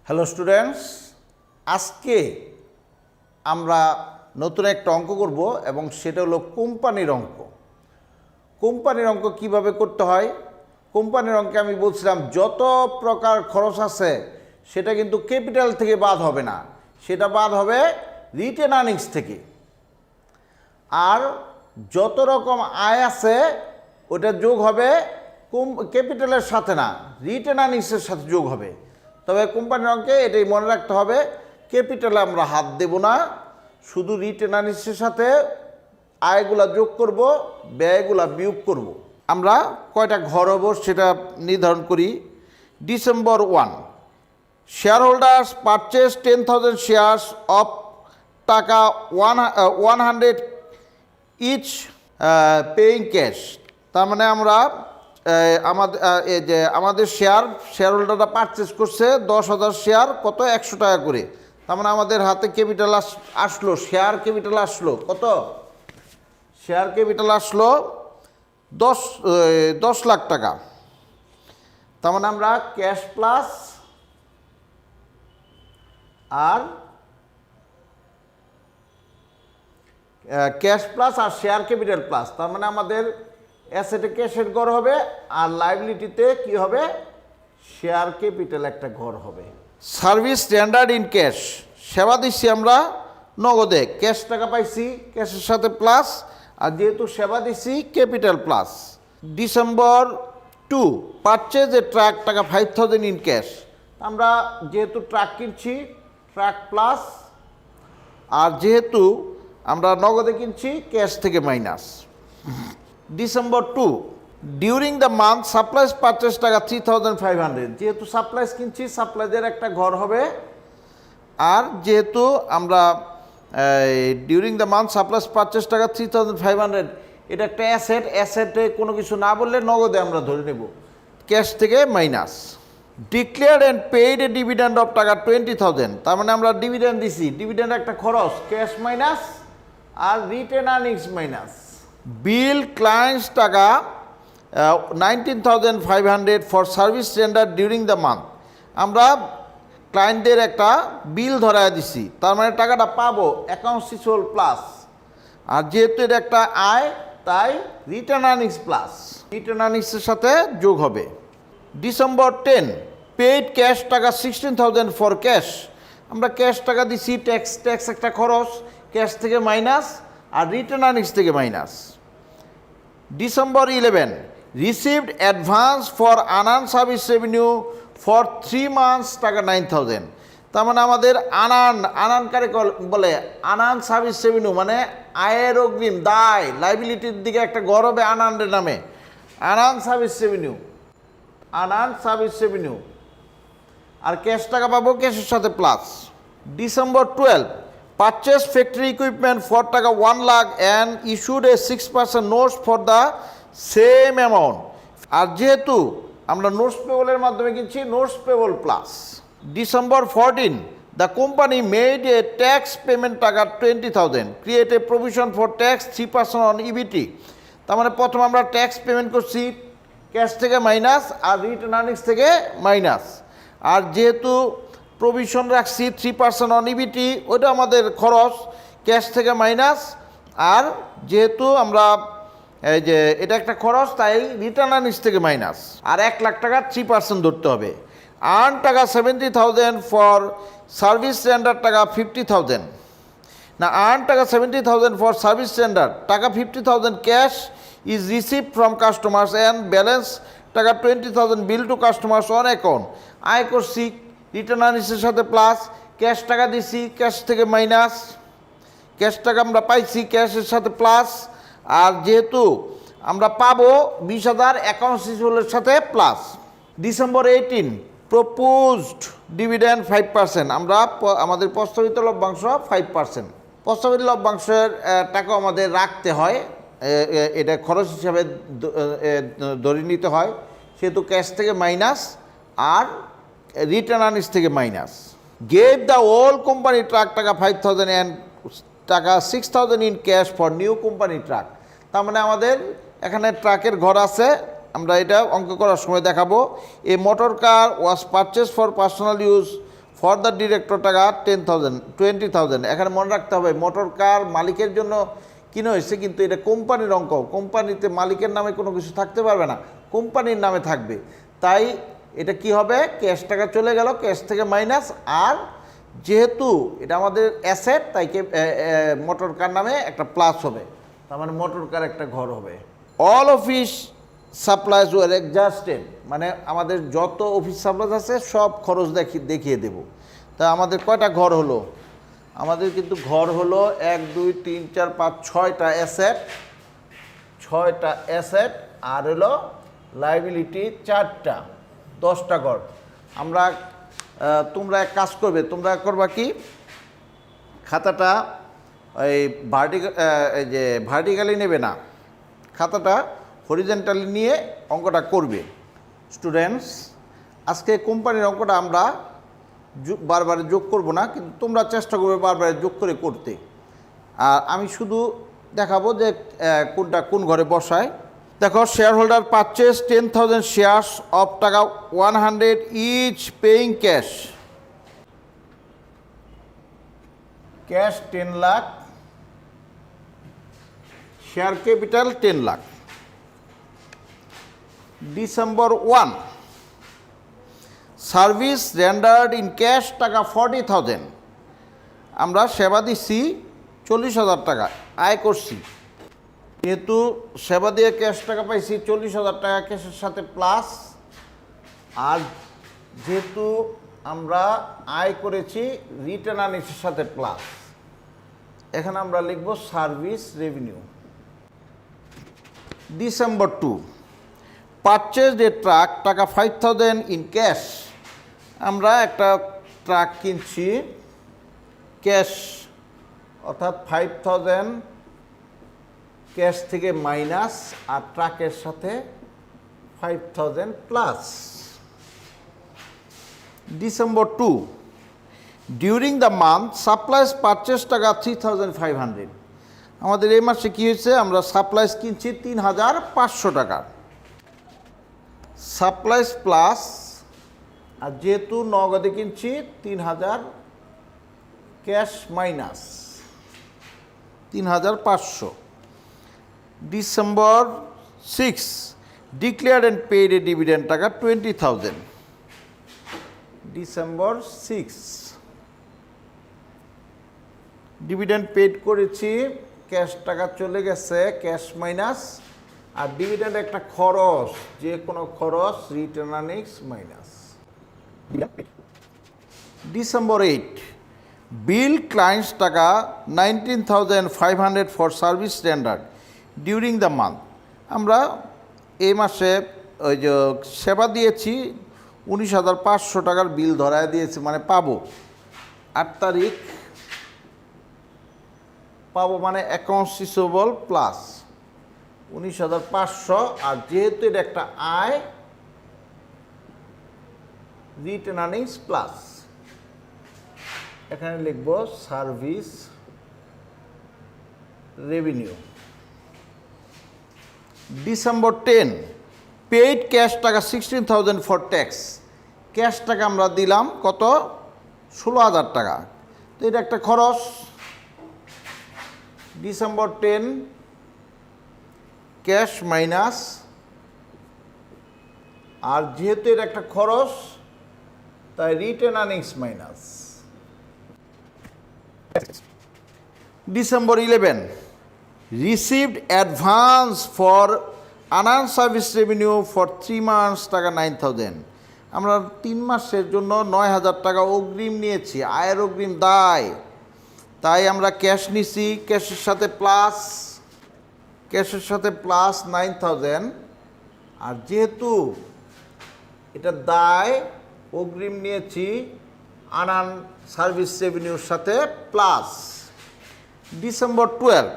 Hello students, আজকে আমরা নতুন একটা অঙ্ক করব এবং সেটা হলো কোম্পানির অঙ্ক। কোম্পানির অঙ্ক কিভাবে করতে হয়? কোম্পানির অঙ্কে আমি বলছিলাম যত প্রকার খরচ আছে সেটা কিন্তু ক্যাপিটাল থেকে বাদ হবে না, সেটা বাদ হবে রিটেন আর্নিংস থেকে। আর যত রকম আয় আছে ওটা যোগ হবে ক্যাপিটালের সাথে না, রিটেন আর্নিংসের সাথে যোগ হবে। তবে কোম্পানির অঙ্কে এটাই মনে রাখতে হবে, ক্যাপিটালে আমরা হাত দেব না, শুধু রিটেন আর্নিংসের সাথে আয়গুলা যোগ করব, ব্যয়গুলা বিয়োগ করব। আমরা কয়টা ঘর হব সেটা নির্ধারণ করি। December 1, share holders purchase 10,000 shares of টাকা 100 ইচ পেইং ক্যাশ। তার মানে আমরা আমাদের শেয়ার হোল্ডাররা পারচেস করছে 10,000 শেয়ার, কত 100 টাকা করে। তার মানে আমাদের হাতে ক্যাপিটাল আসলো, শেয়ার ক্যাপিটাল আসলো কত? শেয়ার ক্যাপিটাল আসলো 10 লাখ টাকা। তার মানে আমরা ক্যাশ প্লাস আর শেয়ার ক্যাপিটাল প্লাস, তার মানে আমাদের অ্যাসেটে ক্যাশের ঘর হবে আর লাইবিলিটিতে কি হবে? শেয়ার ক্যাপিটাল একটা ঘর হবে। সার্ভিস রেন্ডার্ড ইন ক্যাশ, সেবা দিচ্ছি আমরা নগদে, ক্যাশ টাকা পাইছি ক্যাশের সাথে প্লাস, আর যেহেতু সেবা দিচ্ছি ক্যাপিটাল প্লাস। ডিসেম্বর 2, পারচেজ এ ট্রাক টাকা 5,000 ইন ক্যাশ। আমরা যেহেতু ট্রাক কিনছি ট্রাক প্লাস, আর যেহেতু আমরা নগদে কিনছি ক্যাশ থেকে minus. December 2, during the month supplies purchase টাকা 3,500, যেহেতু সাপ্লাইজ কিনছি সাপ্লাইজের একটা ঘর হবে। আর যেহেতু আমরা during the month supplies purchase টাকা 3,500, এটা একটা অ্যাসেটে কোনো কিছু না বললে নগদে আমরা ধরে নেব, ক্যাশ থেকে minus. Declared and paid A dividend of টাকা 20,000, তার মানে আমরা ডিভিডেন্ড দিছি, ডিভিডেন্ড একটা খরচ, cash minus are written earnings minus. Bill clients টাকা 19,500 for service render during the month. আমরা ক্লায়েন্টদের একটা বিল ধরায় দিছি, তার মানে টাকাটা পাবো অ্যাকাউন্টস রিসিভেবল প্লাস, আর যেহেতু এটা একটা আয় তাই রিটার্ন আর্নিংস প্লাস, রিটার্ন আর্নিংসের সাথে যোগ হবে। ডিসেম্বর 10, পেইড ক্যাশ টাকা 16,000 ফর ক্যাশ। আমরা ক্যাশ টাকা দিছি, ট্যাক্স একটা খরচ, ক্যাশ থেকে মাইনাস আর রিটার্ন আর্নিংস থেকে minus. December 11, received advance for আনান সার্ভিস রেভিনিউ ফর 3 মান্থস টাকা 9,000। তার মানে আমাদের আনান কারে বলে? আনান সার্ভিস রেভিনিউ মানে আয়ের অগ্রিম, দায়, লাইবিলিটির দিকে একটা ঘর হবে আনানের নামে, আনান সার্ভিস রেভিনিউ। আর ক্যাশ টাকা পাবো ক্যাশের সাথে plus. December 12, purchase factory equipment for টাকা 1 lakh and issued a 6% notes for the same amount. আর যেহেতু আমরা নোটস পেবলের মাধ্যমে কিনছি, notes payable plus. December 14, the company made a tax payment টাকা 20,000, create a provision for tax 3% on EBT. তার মানে প্রথম আমরা ট্যাক্স পেমেন্ট করছি ক্যাশ থেকে মাইনাস আর রিটার্ন আর্নিংস থেকে মাইনাস, আর যেহেতু প্রভিশন রাখছি 3% অন ইবিটি, ওইটা আমাদের খরচ, ক্যাশ থেকে মাইনাস, আর যেহেতু আমরা এই যে এটা একটা খরচ তাই রিটার্ন আর্নিংস থেকে মাইনাস। আর 1 লাখ টাকা 3% ধরতে হবে। আর্ন টাকা 70,000 ফর সার্ভিস রেন্ডার টাকা 50,000 না, আর্ন টাকা 70,000 ফর সার্ভিস রেন্ডার টাকা 50,000 cash is received from customers and balance টাকা 20,000 বিল টু কাস্টমার্স অন অ্যাকাউন্ট। আয় করছি রিটার্ন আর্নিংসের সাথে প্লাস, ক্যাশ টাকা দিছি ক্যাশ থেকে মাইনাস, ক্যাশ টাকা আমরা পাইছি ক্যাশের সাথে প্লাস, আর যেহেতু আমরা পাবো 20,000 অ্যাকাউন্টস রিসিভেবলের সাথে প্লাস। ডিসেম্বর 18, প্রপোজড ডিভিডেন্ড 5%, আমরা আমাদের প্রস্তাবিত লভ্যাংশ 5%। প্রস্তাবিত লভ্যাংশের টাকা আমাদের রাখতে হয়, এটা খরচ হিসাবে ধরে নিতে হয়, সেহেতু ক্যাশ থেকে মাইনাস আর রিটার্ন আর্নিংস থেকে মাইনাস। গেভ দ্য ওল কোম্পানি ট্রাক টাকা 5,000 অ্যান্ড টাকা 6,000 in cash for new company truck. তার মানে আমাদের এখানে ট্রাকের ঘর আছে, আমরা এটা অঙ্ক করার সময় দেখাবো। A motor car was purchase for personal use for the director টাকা 20,000। এখানে মনে রাখতে হবে মোটর কার মালিকের জন্য কিনে হয়েছে, কিন্তু এটা কোম্পানির অঙ্ক, কোম্পানিতে মালিকের নামে কোনো কিছু থাকতে পারবে না, কোম্পানির নামে থাকবে। তাই এটা কি হবে, ক্যাশ টাকা চলে গেল, ক্যাশ থেকে মাইনাস, আর যেহেতু এটা আমাদের অ্যাসেট তাই মোটর কার নামে একটা প্লাস হবে, তার মানে মোটর কার একটা ঘর হবে। All office supplies were exhausted, মানে আমাদের যত অফিস সাপ্লাইজ আছে সব খরচ দেখিয়ে দেব। তা আমাদের কয়টা ঘর হলো, আমাদের কিন্তু ঘর হলো 1 2 3 4 5 6টা অ্যাসেট, 6টা অ্যাসেট, আর হলো লাইবিলিটি 4টা, 10টা ঘর। আমরা তোমরা এক কাজ করবে, তোমরা করবা কি, খাতাটা এই ভার্টিক্যালি নেবে না, খাতাটা হরিজেন্টালি নিয়ে অঙ্কটা করবে। স্টুডেন্টস, আজকে কোম্পানির অঙ্কটা আমরা বারবার যোগ করব না, কিন্তু তোমরা চেষ্টা করবে বারবার যোগ করে করতে। আর আমি শুধু দেখাবো যে কোনটা কোন ঘরে বসায়। দেখো, share holder purchase 10,000 shares of টাকা 100 each paying cash, cash 10 lakh, share capital 10 lakh. December 1, service rendered in cash টাকা 40,000, আমরা সেবা দিচ্ছি 40,000 টাকা, আয় করছি। যেহেতু সেবা দিয়ে ক্যাশ টাকা পাইছি 40,000 টাকা ক্যাশের সাথে প্লাস, আর যেহেতু আমরা আয় করেছি রিটার্ন আর্নিংসের সাথে প্লাস, এখানে আমরা লিখব সার্ভিস রেভিনিউ। ডিসেম্বর 2, পারচেজ এ ট্রাক টাকা 5,000 ইন ক্যাশ, আমরা একটা ট্রাক কিনছি ক্যাশ, অর্থাৎ 5,000 ক্যাশ থেকে মাইনাস, আর ট্রাকের সাথে 5,000 plus. December 2, during the month supplies purchase টাকা 3,500, আমাদের এই মাসে কী হয়েছে, আমরা সাপ্লাইজ কিনছি 3,500 টাকা, সাপ্লাইজ প্লাস, আর যেহেতু নগদে কিনছি 3,000 cash minus 3,500। December 6, declared and paid A dividend টাকা 20,000। ডিসেম্বর 6, ডিভিডেন্ড পেড করেছি, ক্যাশ টাকা চলে গেছে, ক্যাশ মাইনাস, আর ডিভিডেন্ড একটা খরচ, যে কোনো খরচ, রিটার্ন আর্নিংস মাইনাস। ডিসেম্বর 8, বিল ক্লায়েন্টস টাকা 19,500 for service standard during the month, আমরা এই মাসে ওই যে সেবা দিয়েছি 19,500 টাকার বিল ধরায় দিয়েছি, মানে পাবো 8 তারিখ পাবো, মানে অ্যাকাউন্টস রিসিভেবল প্লাস 19,500, আর যেহেতু এটা একটা আয়, রিটার্ন আর্নিংস প্লাস, এখানে লিখব service revenue. December 10, paid cash টাকা 16,000 ফর ট্যাক্স, ক্যাশ টাকা আমরা দিলাম কত, 16,000 টাকা, তো এটা একটা খরচ। ডিসেম্বর 10, ক্যাশ মাইনাস, আর যেহেতু এটা একটা খরচ তাই return earnings minus. December 11, received advance for unearned service revenue for 3 months টাকা 9,000, আমরা 3 মাসের জন্য 9,000 টাকা অগ্রিম নিয়েছি, আয়ের অগ্রিম দায়, তাই আমরা ক্যাশ নিছি, ক্যাশের সাথে প্লাস 9,000, আর যেহেতু এটা দায়, অগ্রিম নিয়েছি আনআর্ন সার্ভিস রেভিনিউর সাথে plus. December 12,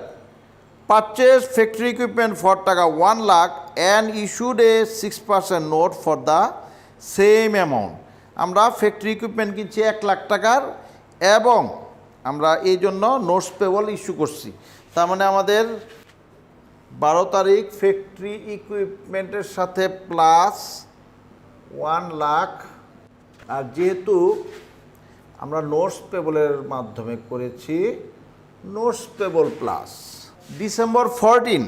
purchase factory equipment for টাকা 1 lakh and issued a 6% note for the same amount, আমরা ফ্যাক্টরি ইকুইপমেন্ট কিনছি 1 লাখ টাকার, এবং আমরা এই জন্য নোটস পেবল ইস্যু করছি, তার মানে আমাদের 12 তারিখ ফ্যাক্টরি ইকুইপমেন্টের সাথে প্লাস 1 লাখ, আর যেহেতু আমরা নোটস পেবলের মাধ্যমে করেছি notes payable plus. December 14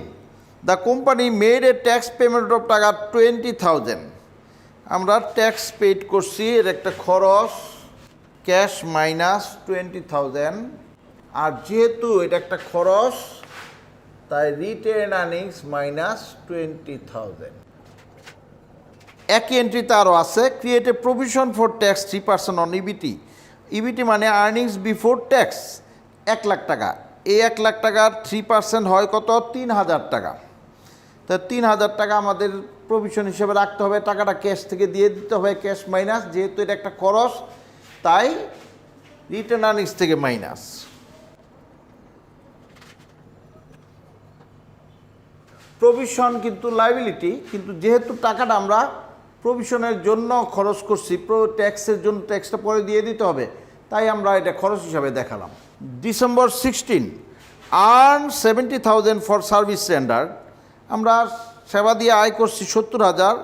the company made a tax payment of টাকা 20,000। আমরা ট্যাক্স পেড করছি, এর একটা খরচ ক্যাশ মাইনাস 20,000। আর যেহেতু এটা একটা খরচ তাই রিটেন আর্নিংস মাইনাস 20,000। একই এন্ট্রিতে আরও আছে create a provision for tax 3% on EBIT. EBIT মানে আর্নিংস বিফোর ট্যাক্স, 1,00,000 টাকা। এই 1,00,000 টাকার 3% হয় কত? 3,000 টাকা। তা 3,000 টাকা আমাদের প্রভিশন হিসেবে রাখতে হবে, টাকাটা ক্যাশ থেকে দিয়ে দিতে হবে, ক্যাশ মাইনাস, যেহেতু এটা একটা খরচ তাই রিটার্ন আর্নিংস থেকে মাইনাস। প্রভিশন কিন্তু লাইবিলিটি, কিন্তু যেহেতু টাকাটা আমরা প্রভিশনের জন্য খরচ করছি, ট্যাক্সের জন্য ট্যাক্সটা পরে দিয়ে দিতে হবে, তাই আমরা এটা খরচ হিসাবে দেখালাম। December 16 earn 70,000 for service standard. আমরা সেবা দিয়ে আয় করছি 70,000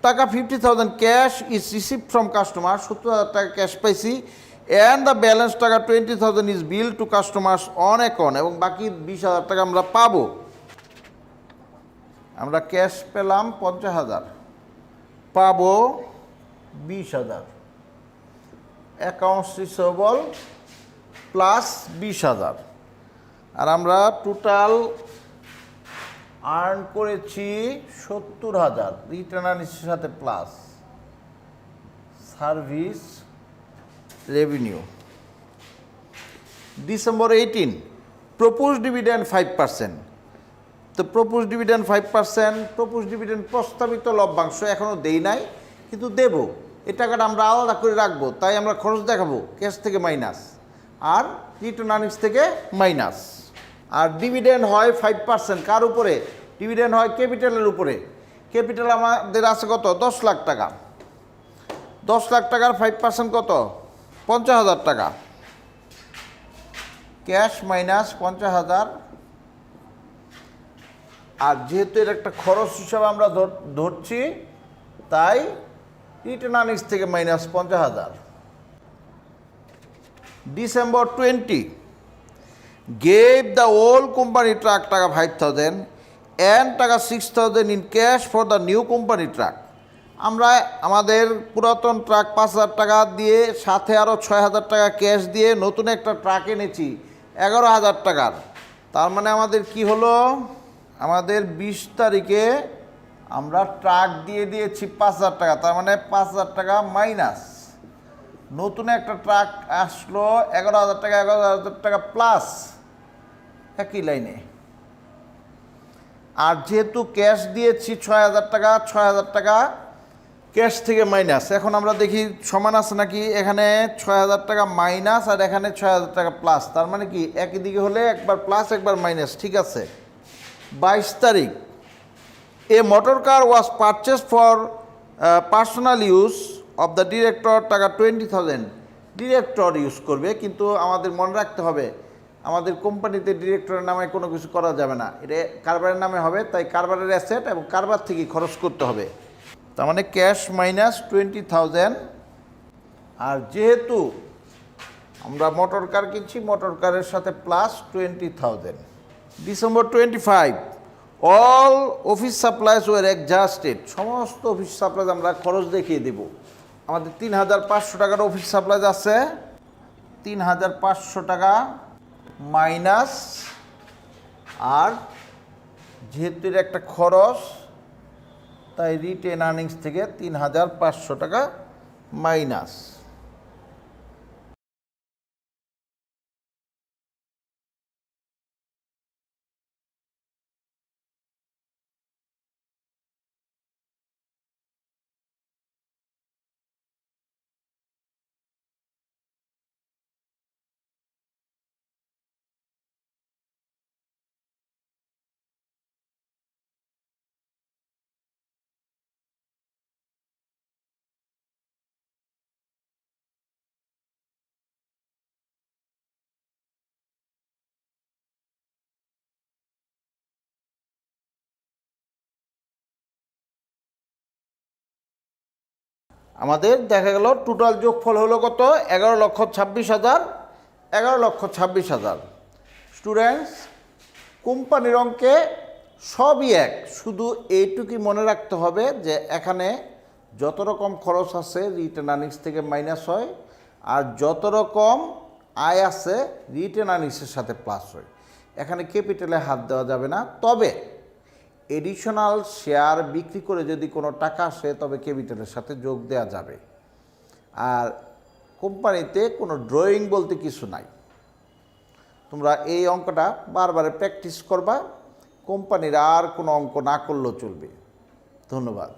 টাকা। 50,000 cash is receive from customer, 70,000 টাকা ক্যাশ পাইছি। অ্যান্ড দ্য ব্যালেন্স টাকা 20,000 is bill two customers on account, এবং বাকি 20,000 টাকা আমরা পাবো। আমরা ক্যাশ পেলাম 50,000, পাবো 20,000, অ্যাকাউন্টস রিসিভেবল প্লাস 20,000। আর আমরা টোটাল আর্ন করেছি 70,000 রিটার্ন আর্নিংসের সাথে plus service revenue. December 18 propose dividend 5%। তো প্রপোজ ডিভিডেন্ড 5%, প্রপোজ ডিভিডেন্ড প্রস্তাবিত লভ্যাংশ এখনও দেই নাই, কিন্তু দেব। এই টাকাটা আমরা আলাদা করে রাখবো, তাই আমরা খরচ দেখাবো ক্যাশ থেকে মাইনাস আর রিটার্ন আর্নিংস থেকে মাইনাস। আর ডিভিডেন্ড হয় 5%, কার উপরে? ডিভিডেন্ড হয় ক্যাপিটালের উপরে। ক্যাপিটাল আমাদের আছে কত? 10,00,000 টাকা। 10,00,000 টাকার 5% কত? 50,000 টাকা। Cash minus 50,000। আর যেহেতু এটা একটা খরচ হিসাবে আমরা ধরছি, তাই রিটার্ন আর্নিংস থেকে minus 50,000। December 20 gave the old company truck টাকা 5,000 and টাকা 6,000 in cash for the new company truck। আমরা আমাদের পুরাতন ট্রাক 5,000 টাকা দিয়ে সাথে আরও 6,000 টাকা ক্যাশ দিয়ে নতুন একটা ট্রাক এনেছি 11,000 টাকার। তার মানে আমাদের কি হলো? আমাদের 20 তারিখে আমরা ট্রাক দিয়ে দিয়েছি 5,000 টাকা, তার মানে 5,000 টাকা মাইনাস। নতুন একটা ট্রাক আসলো 11,000 টাকা, 11,000 টাকা প্লাস একই লাইনে। আর যেহেতু ক্যাশ দিয়েছি 6,000 টাকা, 6,000 টাকা ক্যাশ থেকে মাইনাস। এখন আমরা দেখি সমান আছে নাকি। এখানে 6,000 টাকা মাইনাস আর এখানে 6,000 টাকা প্লাস, তার মানে কি একই দিকে হলে একবার প্লাস একবার মাইনাস, ঠিক আছে। 22 তারিখ a motor car was purchase for personal use of the director টাকা 20,000। ডিরেক্টর ইউজ করবে, কিন্তু আমাদের মনে রাখতে হবে আমাদের কোম্পানিতে ডিরেক্টরের নামে কোনো কিছু করা যাবে না, এটা কারবারের নামে হবে, তাই কারবারের অ্যাসেট এবং কারবার থেকে খরচ করতে হবে। তার মানে ক্যাশ মাইনাস 20,000। আর যেহেতু আমরা মোটর কার কিনছি, মোটর কারের সাথে plus 20,000। December 25 all office supplies were adjusted. সমস্ত অফিস সাপ্লাইজ আমরা খরচ দেখিয়ে দেব। আমাদের 3,500 টাকার অফিস সাপ্লাইজ আছে, 3,500 টাকা মাইনাস। আর যেহেতু এটা একটা খরচ তাই রিটেন আর্নিংস থেকে 3,500 টাকা মাইনাস। আমাদের দেখা গেল টোটাল যোগফল হলো কত 11,26,000 11,26,000 স্টুডেন্টস কোম্পানির অঙ্কে সবই এক, শুধু এইটুকুই মনে রাখতে হবে যে এখানে যত রকম খরচ আছে রিটেন আর্নিংস থেকে মাইনাস হয়, আর যত রকম আয় আছে রিটেন আর্নিংসের সাথে প্লাস হয়। এখানে ক্যাপিটালে হাত দেওয়া যাবে না, তবে এডিশনাল শেয়ার বিক্রি করে যদি কোনো টাকা আসে তবে ক্যাপিটালের সাথে যোগ দেওয়া যাবে। আর কোম্পানিতে কোনো ড্রয়িং বলতে কিছু নাই। তোমরা এই অঙ্কটা বারবার প্র্যাকটিস করবা, কোম্পানির আর কোনো অঙ্ক না করলেও চলবে। ধন্যবাদ।